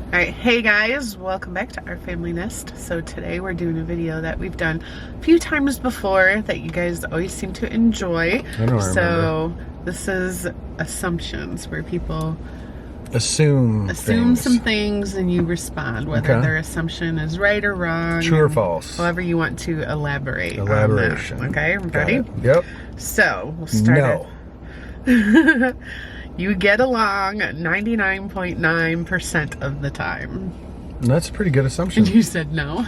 Alright, hey guys, welcome back to Our Family Nest. So today we're doing a video that we've done a few times before that you guys always seem to enjoy. I don't So this is assumptions where people assume some things and you respond whether their assumption is right or wrong. True or false. However you want to elaborate. Elaboration. On that. Okay, ready? Yep. So we'll start it. You get along 99.9% of the time. That's a pretty good assumption. You said no.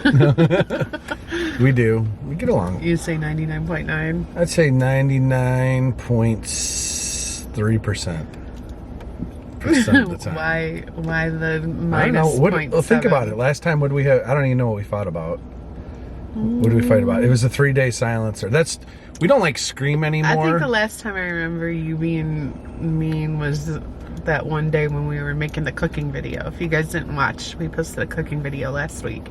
We do. We get along. You say 99.9? I'd say 99.3% of the time. Why the minus I don't know. 0.7? Think about it. Last time, what did we have? I don't even know what we fought about. What did we fight about? It was a 3-day silencer. We don't like scream anymore. I think the last time I remember you being mean was that one day when we were making the cooking video. If you guys didn't watch, we posted a cooking video last week.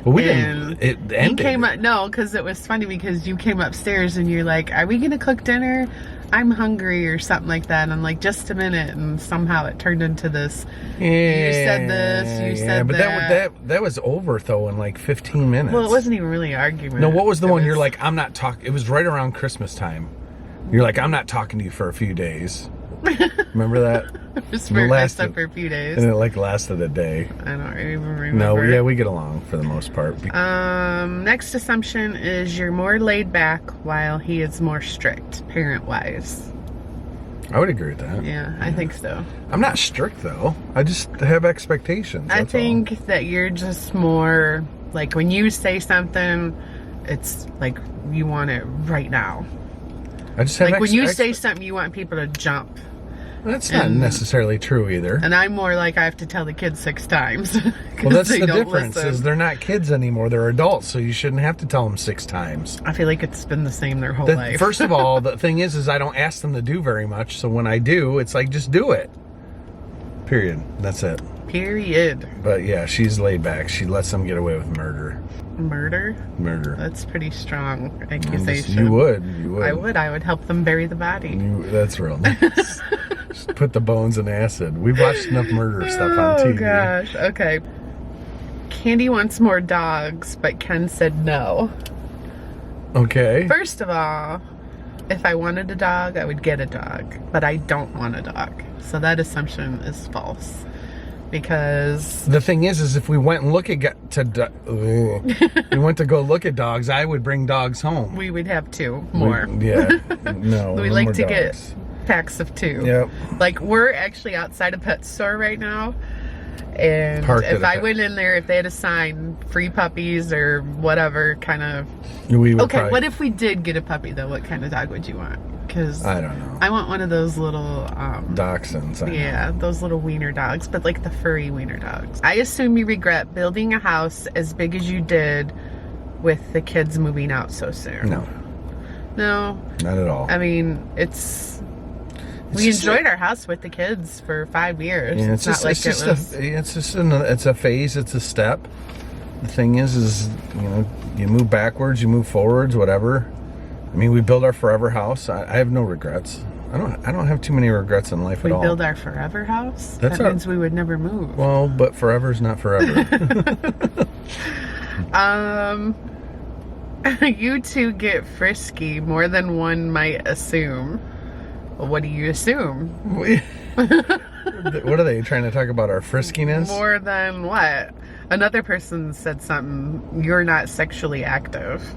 Well, we didn't. It ended. You came up, no, because it was funny because you came upstairs and you're like, "Are we gonna cook dinner? I'm hungry," or something like that. And I'm like, "Just a minute," and somehow it turned into this. Yeah, you said this. You said but that. That was over though in like 15 minutes. Well, it wasn't even really an argument. No, what was the one? You're like, "I'm not talking." It was right around Christmas time. You're like, "I'm not talking to you for a few days." Remember that? Just for a few days. And it like lasted a day. I don't even remember. No, yeah, we get along for the most part. Next assumption is you're more laid back while he is more strict, parent-wise. I would agree with that. Yeah, I think so. I'm not strict though. I just have expectations. I think that you're just more like when you say something, it's like you want it right now. I just have like when you say something, you want people to jump. That's not necessarily true either. And I'm more like I have to tell the kids 6 times. Well, that's the difference. Is they're not kids anymore; they're adults. So you shouldn't have to tell them 6 times. I feel like it's been the same their whole life. First of all, the thing is I don't ask them to do very much. So when I do, it's like just do it. Period. That's it. Period. But yeah, she's laid back. She lets them get away with murder. Murder? Murder. That's pretty strong accusation. You would. I would help them bury the body. That's real nice. Just put the bones in acid. We've watched enough murder stuff on TV. Oh gosh. Okay. Candi wants more dogs, but Ken said no. Okay. First of all, if I wanted a dog, I would get a dog, but I don't want a dog. So that assumption is false. Because the thing is if we went and we went to go look at dogs, I would bring dogs home. We would have 2 more. No. We like to get packs of 2. Yep. Like we're actually outside a pet store right now. And if I went in there, if they had a sign, free puppies or whatever kind of. Okay, what if we did get a puppy though? What kind of dog would you want? Because I don't know. I want one of those little dachshunds. Yeah, those little wiener dogs, but like the furry wiener dogs. I assume you regret building a house as big as you did with the kids moving out so soon. No, not at all. I mean, we enjoyed our house with the kids for 5 years. Yeah, it's a phase. It's a step. The thing is you move backwards, you move forwards, whatever. I mean, we built our forever house. I have no regrets. I don't have too many regrets in life at all. We build our forever house? That means we would never move. Well, but forever is not forever. You 2 get frisky more than one might assume. Well, what do you assume? What are they trying to talk about? Our friskiness? More than what? Another person said something. You're not sexually active.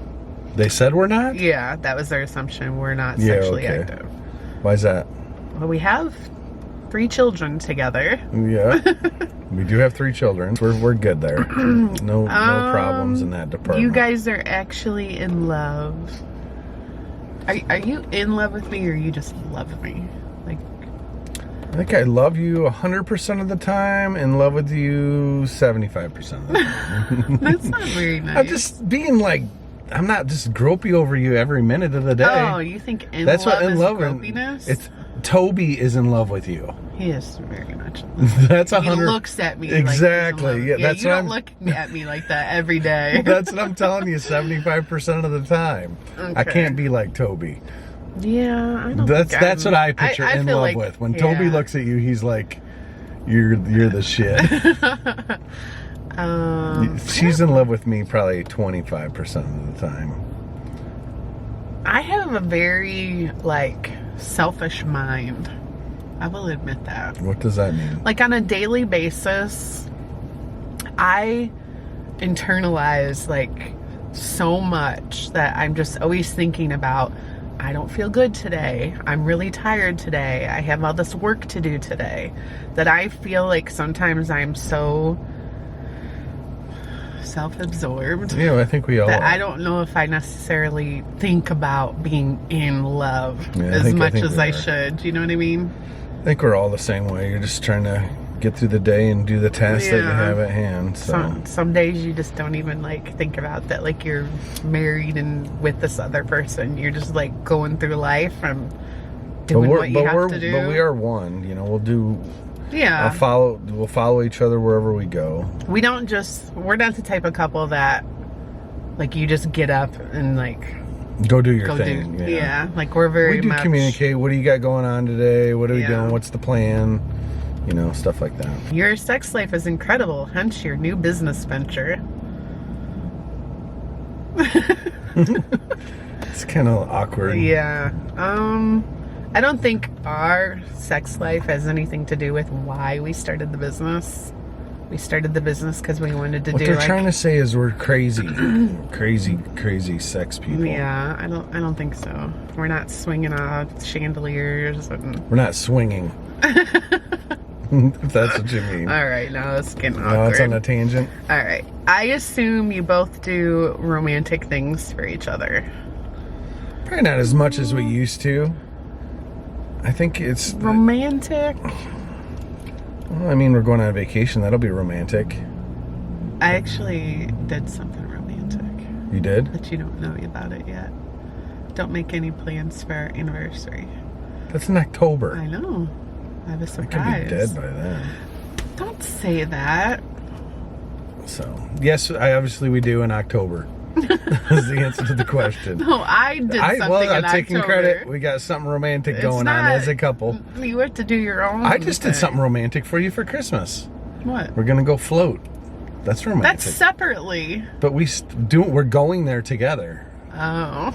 They said we're not? Yeah, that was their assumption. We're not sexually active. Why is that? Well, we have 3 children together. Yeah. We do have 3 children. We're good there. No problems in that department. You guys are actually in love. Are you in love with me or you just love me? Like, I think I love you 100% of the time, in love with you 75% of the time. That's not very nice. I'm just being like, I'm not just gropey over you every minute of the day. Oh, you think That's love what in love gropiness? It's Toby is in love with you. He is very much in love. That's 100. He looks at me exactly. Like that's you don't look at me like that every day. That's what I'm telling you. 75% of the time, okay. I can't be like Toby. Yeah, I don't. That's what I picture in love with. When Toby looks at you, he's like, You're the shit. She's in love with me probably 25% of the time. I have a very, like, selfish mind. I will admit that. What does that mean? Like, on a daily basis, I internalize, like, so much that I'm just always thinking about, I don't feel good today. I'm really tired today. I have all this work to do today. That I feel like sometimes I'm so self-absorbed. Yeah, I think we all that are. I don't know if I necessarily think about being in love as much as I should. Do you know what I mean? I think we're all the same way. You're just trying to get through the day and do the tasks that you have at hand. So some days you just don't even like think about that, like you're married and with this other person. You're just like going through life and doing what you have to do. But we are one. You know, we'll do. Yeah. We'll follow each other wherever we go. We're not the type of couple that like you just get up and like go do your thing. Yeah. Like we're very much communicate. What do you got going on today? What are we doing? What's the plan? You know, stuff like that. Your sex life is incredible, hence your new business venture. It's kind of awkward. Yeah. I don't think our sex life has anything to do with why we started the business. We started the business because we wanted to What they're trying to say is we're crazy, crazy sex people. Yeah, I don't think so. We're not swinging off chandeliers and we're not swinging. If that's what you mean. All right, now it's getting awkward. No, it's on a tangent. All right, I assume you both do romantic things for each other. Probably not as much as we used to. I think it's romantic. Well, I mean, we're going on vacation. That'll be romantic. I actually did something romantic. You did? But you don't know about it yet. Don't make any plans for our anniversary. That's in October. I know. I have a surprise. I could be dead by then. Don't say that. So, yes, we do in October. Is the answer to the question. No, I did something in I'm taking October. credit. We got something romantic going on as a couple. You have to do your own I just thing. did something romantic for you for Christmas. What? We're going to go float. That's romantic. That's separately. But we're going there together. Oh.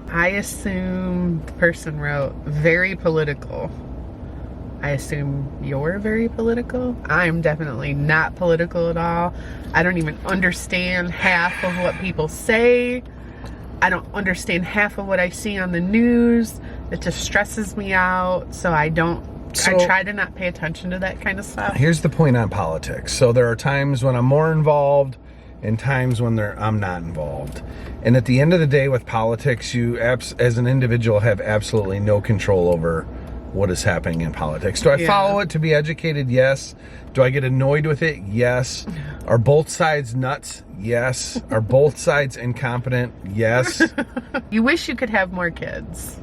I assume the person wrote very political. I assume you're very political. I'm definitely not political at all. I don't even understand half of what people say. I don't understand half of what I see on the news. It just stresses me out. So I try to not pay attention to that kind of stuff. Here's the point on politics. So there are times when I'm more involved and times when I'm not involved. And at the end of the day with politics, you as an individual have absolutely no control over what is happening in politics. Do I follow it to be educated? Yes. Do I get annoyed with it? Yes. Are both sides nuts? Yes. Are both sides incompetent? Yes. You wish you could have more kids.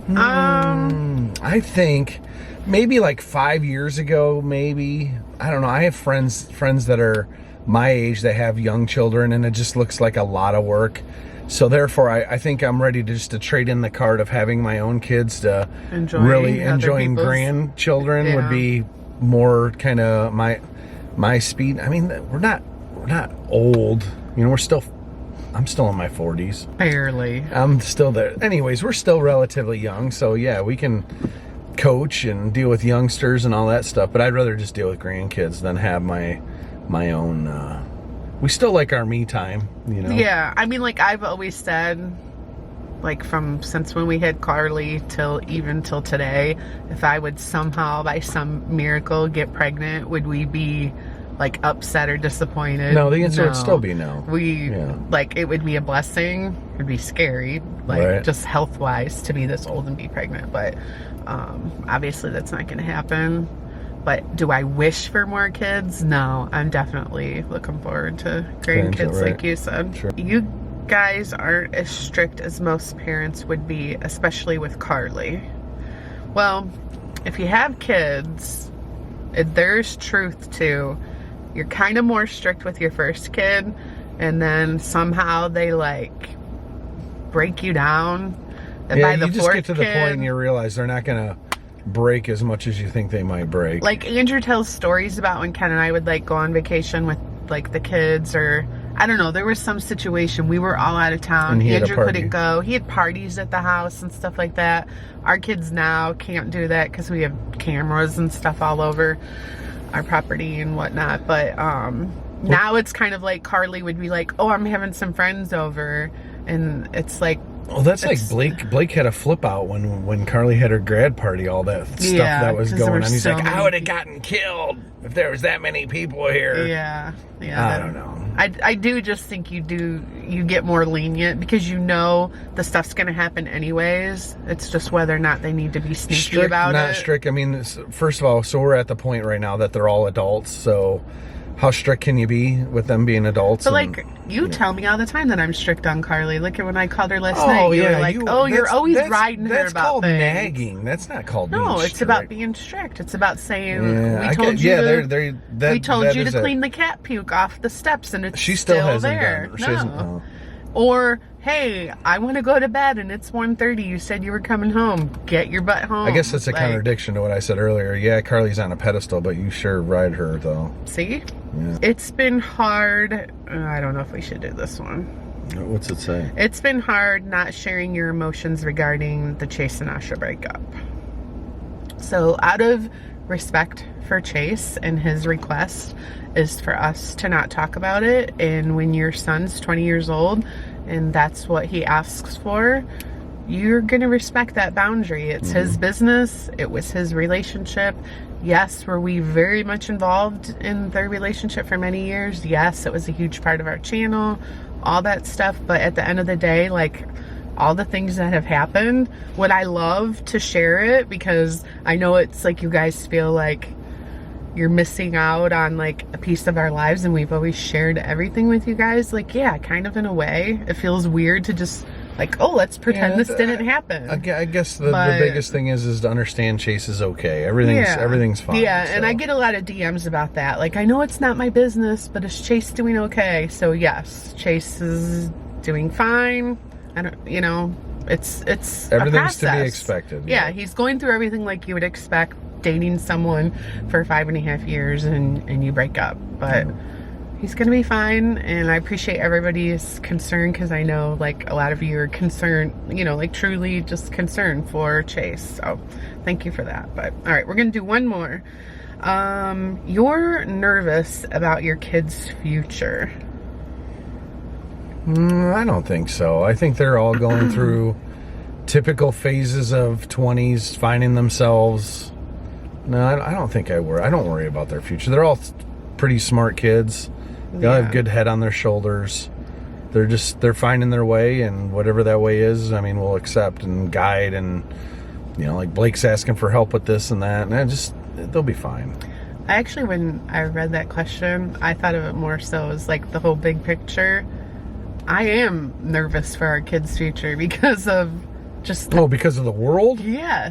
I think maybe like 5 years ago, maybe. I don't know. I have friends that are my age that have young children, and it just looks like a lot of work. So therefore, I think I'm ready to trade in the card of having my own kids to enjoying grandchildren would be more kind of my speed. I mean, we're not old. You know, I'm still in my 40s. Barely. I'm still there. Anyways, we're still relatively young, so yeah, we can coach and deal with youngsters and all that stuff. But I'd rather just deal with grandkids than have my own. We still like our me time, you know? Yeah, I mean, like I've always said, like since when we had Karli till today, if I would somehow by some miracle get pregnant, would we be like upset or disappointed? No, the answer would still be no. Like it would be a blessing. It'd be scary, just health wise, to be this old and be pregnant. But obviously that's not going to happen. But do I wish for more kids? No, I'm definitely looking forward to grandkids, like you said. Sure. You guys aren't as strict as most parents would be, especially with Karli. Well, if you have kids, there's truth to, you're kind of more strict with your first kid, and then somehow they like break you down. And by the you just get to the point and you realize they're not gonna break as much as you think they might break. Like, Andrew tells stories about when Ken and I would, like, go on vacation with, like, the kids, or I don't know, there was some situation, we were all out of town, Andrew couldn't go, he had parties at the house and stuff like that. Our kids now can't do that because we have cameras and stuff all over our property and whatnot, but now it's kind of like Karli would be like, oh, I'm having some friends over, and it's like, well, that's like Blake had a flip out when Karli had her grad party, all that stuff that was going on. He's like, I would have gotten killed if there was that many people here. Yeah. I don't know. I do just think you get more lenient because you know the stuff's going to happen anyways. It's just whether or not they need to be sneaky strict, about not it. Strict. I mean, first of all, so we're at the point right now that they're all adults, so how strict can you be with them being adults? But like, you tell me all the time that I'm strict on Karli. Look at when I called her last night. You were like, you're always riding her about things. That's called nagging. That's not called being strict. No, it's about being strict. It's about saying, we told you to clean the cat puke off the steps, and it's still there. No. Or, hey, I want to go to bed and it's 1:30. You said you were coming home. Get your butt home. I guess that's a contradiction to what I said earlier. Yeah, Karli's on a pedestal, but you sure ride her, though. See? Yeah. It's been hard. I don't know if we should do this one. What's it say? It's been hard not sharing your emotions regarding the Chase and Asha breakup. So, out of respect for Chase and his request is for us to not talk about it, and when your son's 20 years old and that's what he asks for, you're gonna respect that boundary. It's his business. It was his relationship. Yes, were we very much involved in their relationship for many years? Yes, it was a huge part of our channel, all that stuff, but at the end of the day, like, all the things that have happened, would I love to share it? Because I know it's like you guys feel like you're missing out on like a piece of our lives, and we've always shared everything with you guys. Like, yeah, kind of in a way. It feels weird to just like, oh, let's pretend this didn't happen. I guess the biggest thing is to understand Chase is okay. Everything's fine. Yeah, so. And I get a lot of DMs about that. Like, I know it's not my business, but is Chase doing okay? So yes, Chase is doing fine. I don't, it's everything's to be expected. Yeah, he's going through everything like you would expect, dating someone for 5.5 years and you break up, but he's gonna be fine. And I appreciate everybody's concern, because I know like a lot of you are concerned, like truly just concerned for Chase, so thank you for that. But all right, we're gonna do one more. You're nervous about your kids' future. I don't think so. I think they're all going through typical phases of 20s, finding themselves. No, I don't think I worry. I don't worry about their future. They're all pretty smart kids. They all have good head on their shoulders. They're finding their way, and whatever that way is, I mean, we'll accept and guide, and like Blake's asking for help with this and that, and they'll be fine. I actually, when I read that question, I thought of it more so as like the whole big picture. I am nervous for our kids' future because of just because of the world? Yeah.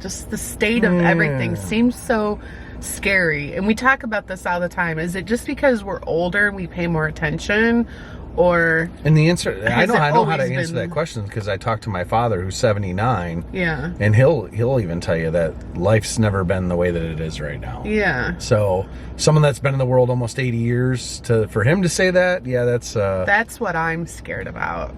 Just the state of everything seems so scary. And we talk about this all the time. Is it just because we're older and we pay more attention? Or and the answer, I know how to answer that question, because I talked to my father, who's 79. Yeah. And he'll even tell you that life's never been the way that it is right now. Yeah. So someone that's been in the world almost 80 years, for him to say that, that's what I'm scared about.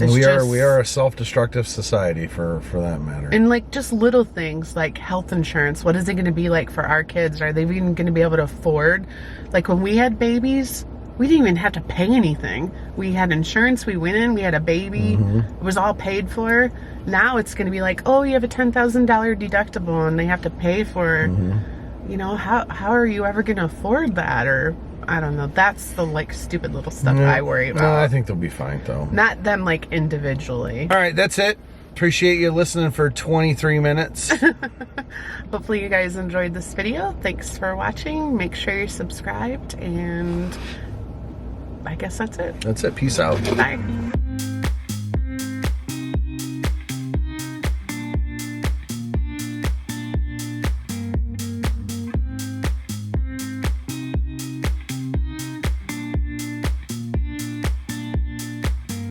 We are a self-destructive society for that matter. And like just little things like health insurance. What is it going to be like for our kids? Are they even going to be able to afford? Like when we had babies, we didn't even have to pay anything. We had insurance. We went in. We had a baby. It was all paid for. Now it's going to be like, oh, you have a $10,000 deductible, and they have to pay for. How are you ever going to afford that? Or I don't know. That's the like stupid little stuff I worry about. No, I think they'll be fine though. Not them like individually. All right, that's it. Appreciate you listening for 23 minutes. Hopefully you guys enjoyed this video. Thanks for watching. Make sure you're subscribed, and I guess that's it. That's it. Peace out. Bye.